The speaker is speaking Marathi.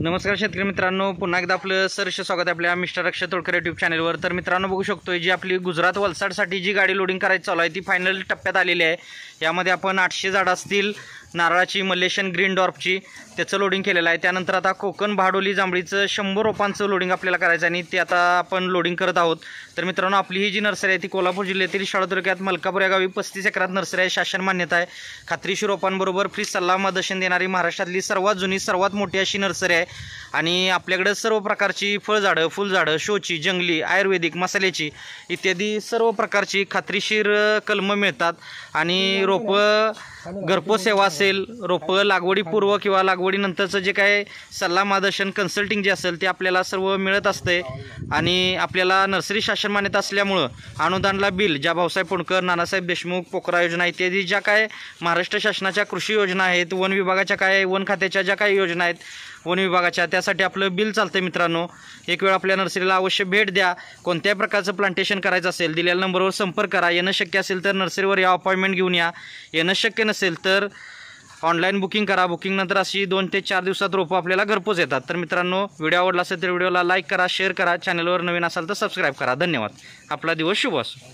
नमस्कार शेतकरी मित्रांनो, पुन्हा एकदा आपलं सहर्ष स्वागत आहे आपल्या मिस्टर अक्षय तोडकर यूट्यूब चॅनलवर। तर मित्रांनो बघू शकतोय जी आपली गुजरात वलसाडसाठी जी गाडी लोडिंग करायची चालू आहे ती फायनल टप्प्यात आलेली आहे। यामध्ये आपण 800 झाडं असतील नारळाची मलेशियन ग्रीन डॉर्फची त्याचं लोडिंग केलेलं आहे। त्यानंतर आता कोकण भाडोली जांभळीचं 100 रोपांचं लोडिंग आपल्याला करायचं आणि ते आता आपण लोडिंग करत आहोत। तर मित्रांनो आपली ही जी नर्सरी आहे ती कोल्हापूर जिल्ह्यातील शाळा तालुक्यात मलकापूर या गावी 35 एकरात नर्सरी आहे। शासन मान्यता आहे, खात्रीशीर रोपांबरोबर फ्री सल्ला मार्गदर्शन देणारी महाराष्ट्रातली सर्वात जुनी सर्वात मोठी अशी नर्सरी आहे। आणि आपल्याकडे सर्व प्रकारची फळझाडं, फुलझाडं, शोची, जंगली, आयुर्वेदिक, मसाल्याची इत्यादी सर्व प्रकारची खात्रीशीर कलम मिळतात। आणि रोपं घरपोच सेवा असेल, रोपं लागवडीपूर्व किंवा लागवडीनंतरचं जे काय सल्ला मार्गदर्शन कन्सल्टिंग जे असेल ते आपल्याला सर्व मिळत असते। आणि आपल्याला नर्सरी शासन मान्यता असल्यामुळं अनुदानला बिल ज्या भाऊसाहेब पुणकर, नानासाहेब देशमुख, पोखरा योजना इत्यादी ज्या काय महाराष्ट्र शासनाच्या कृषी योजना आहेत, वन विभागाच्या काय वन खात्याच्या ज्या काही योजना आहेत वन विभागाच्या, त्यासाठी आपलं बिल चालतं। मित्रांनो एक वेळ आपल्या नर्सरीला अवश्य भेट द्या। कोणत्याही प्रकारचं प्लांटेशन करायचं असेल दिलेल्या नंबरवर संपर्क करा। येणं शक्य असेल तर नर्सरीवर या, अपॉइंटमेंट घेऊन या। येणं शक्य नसेल तर ऑनलाईन बुकिंग करा। बुकिंग नंतर अशी 2 ते 4 दिवसात रोपं आपल्याला घरपोच येतात। तर मित्रांनो व्हिडिओ आवडला असेल तर व्हिडिओला लाईक करा, शेअर करा, चॅनलवर नवीन असाल तर सबस्क्राईब करा। धन्यवाद। आपला दिवस शुभ असो।